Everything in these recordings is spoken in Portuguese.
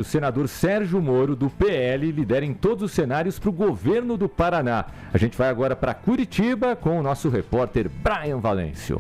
O senador Sérgio Moro, do PL, lidera em todos os cenários para o governo do Paraná. A gente vai agora para Curitiba com o nosso repórter Brian Valêncio.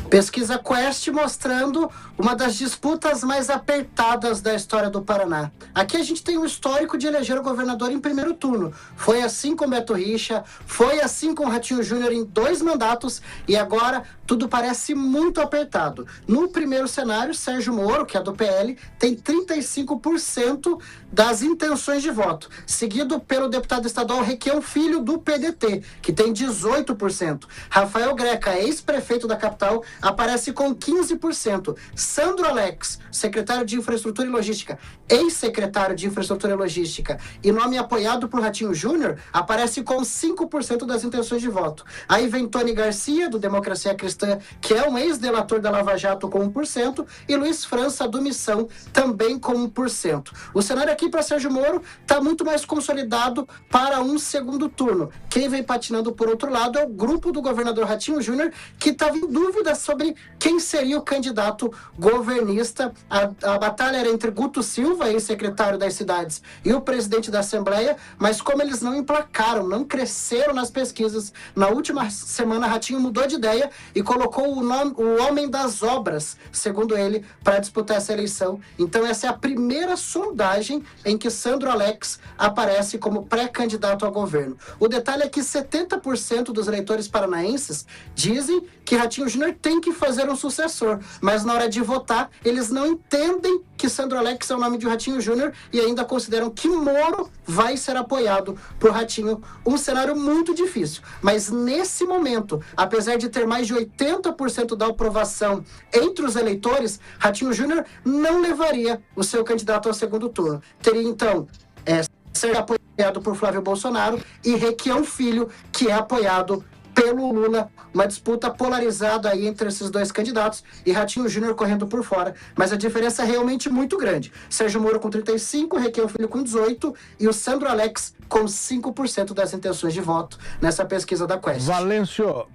Pesquisa Quest mostrando uma das disputas mais apertadas da história do Paraná. Aqui a gente tem um histórico de eleger o governador em primeiro turno. Foi assim com Beto Richa, foi assim com Ratinho Júnior em 2 mandatos e agora tudo parece muito apertado. No primeiro cenário, Sérgio Moro, que é do PL, tem 35% das intenções de voto, seguido pelo deputado estadual Requião Filho, do PDT, que tem 18%. Rafael Greca, ex-prefeito da capital, aparece com 15%. Sandro Alex, secretário de Infraestrutura e Logística, ex-secretário de Infraestrutura e Logística, e nome apoiado por Ratinho Júnior, aparece com 5% das intenções de voto. Aí vem Tony Garcia, do Democracia Cristã, que é um ex-delator da Lava Jato, com 1%, e Luiz França, do Missão, também com 1%. O cenário aqui para Sérgio Moro está muito mais consolidado para um segundo turno. Quem vem patinando por outro lado é o grupo do governador Ratinho Júnior, que estava em dúvida sobre quem seria o candidato governista. A batalha era entre Guto Silva, ex-secretário das cidades, e o presidente da Assembleia, mas como eles não emplacaram, não cresceram nas pesquisas, na última semana Ratinho mudou de ideia e colocou o homem das obras, segundo ele, para disputar essa eleição. Então essa é a primeira sondagem em que Sandro Alex aparece como pré-candidato ao governo. O detalhe é que 70% dos eleitores paranaenses dizem que Ratinho Júnior tem que fazer um sucessor, mas na hora de votar, eles não entendem que Sandro Alex é o nome de Ratinho Júnior e ainda consideram que Moro vai ser apoiado por Ratinho. Um cenário muito difícil, mas nesse momento, apesar de ter mais de 80% da aprovação entre os eleitores, Ratinho Júnior não levaria o seu candidato ao segundo turno. Teria então ser apoiado por Flávio Bolsonaro e Requião Filho, que é apoiado pelo Lula. Uma disputa polarizada aí entre esses 2 candidatos e Ratinho Júnior correndo por fora, mas a diferença é realmente muito grande. Sérgio Moro com 35%, Requião Filho com 18% e o Sandro Alex com 5% das intenções de voto nessa pesquisa da Quest. Valêncio,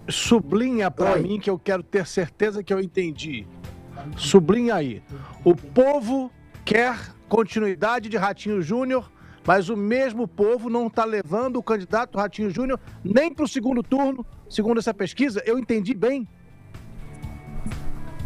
sublinha para mim que eu quero ter certeza que eu entendi. Sublinha aí. O povo quer continuidade de Ratinho Júnior, mas o mesmo povo não está levando o candidato Ratinho Júnior nem para o segundo turno, segundo essa pesquisa. Eu entendi bem?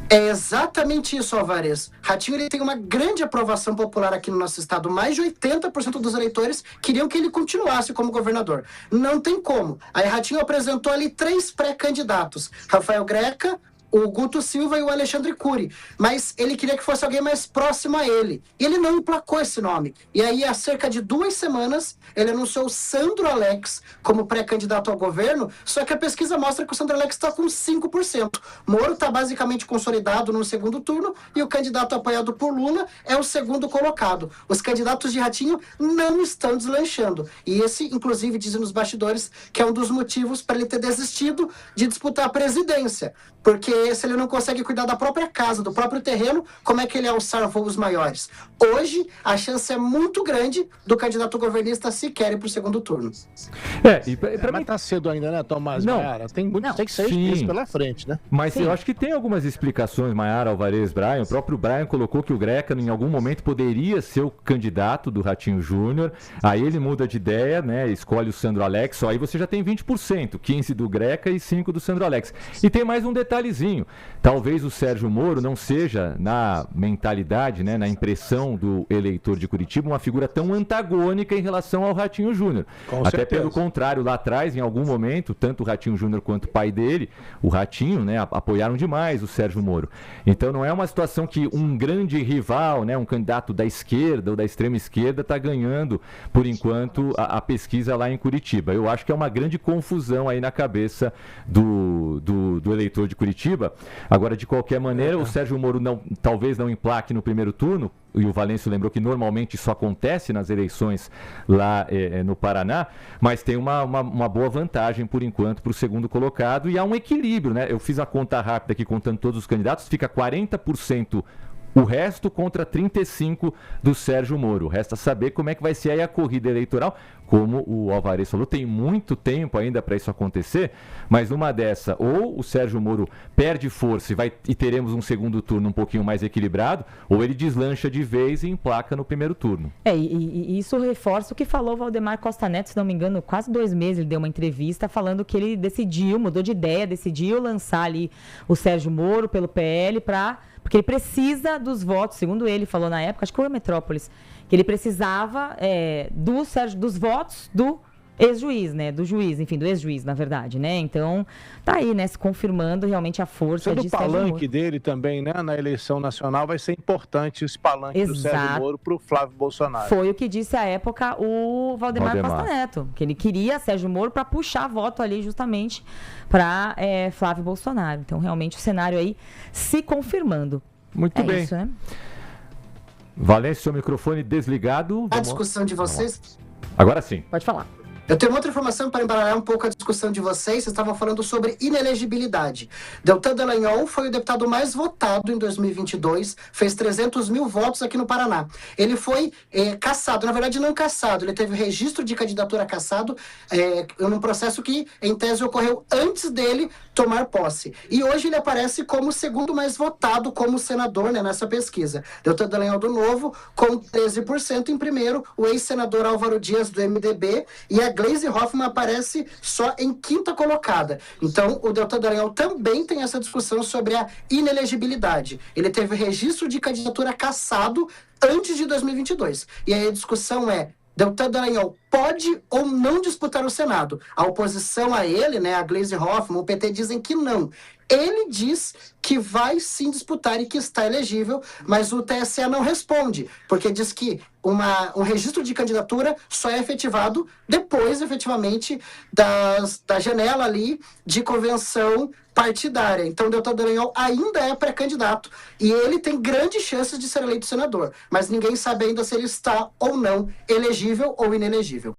É exatamente isso, Alvarez. Ratinho ele tem uma grande aprovação popular aqui no nosso estado. Mais de 80% dos eleitores queriam que ele continuasse como governador. Não tem como. Aí Ratinho apresentou ali 3 pré-candidatos. Rafael Greca, o Guto Silva e o Alexandre Cury, mas ele queria que fosse alguém mais próximo a ele, e ele não emplacou esse nome, e aí há cerca de 2 semanas ele anunciou o Sandro Alex como pré-candidato ao governo, só que a pesquisa mostra que o Sandro Alex está com 5%, Moro está basicamente consolidado no segundo turno, e o candidato apoiado por Lula é o segundo colocado. Os candidatos de Ratinho não estão deslanchando, e esse, inclusive, dizem nos bastidores que é um dos motivos para ele ter desistido de disputar a presidência, porque se ele não consegue cuidar da própria casa, do próprio terreno, como é que ele alçar voos maiores? Hoje, a chance é muito grande do candidato governista sequer ir para o segundo turno. Mas tá cedo ainda, né, Tomás? Não. Mayara? Tem 6 meses pela frente, né? Mas eu acho que tem algumas explicações, Mayara, Alvarez, Brian. O próprio Brian colocou que o Greca, em algum momento, poderia ser o candidato do Ratinho Júnior. Aí ele muda de ideia, né? Escolhe o Sandro Alex. Só aí você já tem 20%, 15% do Greca e 5% do Sandro Alex. E tem mais um detalhezinho. Talvez o Sérgio Moro não seja, na mentalidade, né, na impressão do eleitor de Curitiba, uma figura tão antagônica em relação ao Ratinho Júnior. Até pelo contrário, lá atrás, em algum momento, tanto o Ratinho Júnior quanto o pai dele, o Ratinho, né, apoiaram demais o Sérgio Moro. Então não é uma situação que um grande rival, né, um candidato da esquerda ou da extrema esquerda está ganhando, por enquanto, a pesquisa lá em Curitiba. Eu acho que é uma grande confusão aí na cabeça do eleitor de Curitiba. Agora, de qualquer maneira, o Sérgio Moro talvez não emplaque no primeiro turno, e o Valêncio lembrou que normalmente isso acontece nas eleições lá no Paraná, mas tem uma boa vantagem, por enquanto, para o segundo colocado, e há um equilíbrio, né? Eu fiz a conta rápida aqui, contando todos os candidatos, fica 40% O resto contra 35 do Sérgio Moro. Resta saber como é que vai ser aí a corrida eleitoral. Como o Alvarez falou, tem muito tempo ainda para isso acontecer, mas numa dessa, ou o Sérgio Moro perde força e teremos um segundo turno um pouquinho mais equilibrado, ou ele deslancha de vez e emplaca no primeiro turno. E isso reforça o que falou o Valdemar Costa Neto, se não me engano, quase 2 meses ele deu uma entrevista falando que ele mudou de ideia, decidiu lançar ali o Sérgio Moro pelo PL porque ele precisa dos votos, segundo ele falou na época, acho que foi o Metrópolis, que ele precisava dos votos do ex-juiz, né? Do juiz, enfim, do ex-juiz, na verdade, né? Então, tá aí, né? Se confirmando realmente a força de Sérgio Moro. O palanque dele também, né? Na eleição nacional vai ser importante esse palanque do Sérgio Moro pro Flávio Bolsonaro. Foi o que disse à época o Valdemar Costa Neto, que ele queria Sérgio Moro para puxar voto ali justamente para Flávio Bolsonaro. Então, realmente, o cenário aí se confirmando. Muito bem. Isso, né? Valência, seu microfone desligado. A discussão de vocês. Agora sim. Pode falar. Eu tenho uma outra informação para embaralhar um pouco a discussão de vocês. Vocês estavam falando sobre inelegibilidade. Deltan Dallagnol foi o deputado mais votado em 2022, fez 300 mil votos aqui no Paraná. Ele foi cassado, na verdade não cassado, ele teve registro de candidatura cassado num processo que, em tese, ocorreu antes dele tomar posse. E hoje ele aparece como o segundo mais votado como senador, né, nessa pesquisa. Deltan Dallagnol do Novo, com 13%. Em primeiro, o ex-senador Álvaro Dias, do MDB, e a Gleisi Hoffmann aparece só em quinta colocada. Então, o Deltan Dallagnol também tem essa discussão sobre a inelegibilidade. Ele teve registro de candidatura cassado antes de 2022. E aí a discussão é: Deltan Dallagnol pode ou não disputar o Senado? A oposição a ele, né, a Gleisi Hoffmann, o PT, dizem que não. Ele diz que vai sim disputar e que está elegível, mas o TSE não responde, porque diz que um registro de candidatura só é efetivado depois, efetivamente, da janela ali de convenção partidária. Então, Deltan Dallagnol ainda é pré-candidato e ele tem grandes chances de ser eleito senador, mas ninguém sabe ainda se ele está ou não elegível ou inelegível.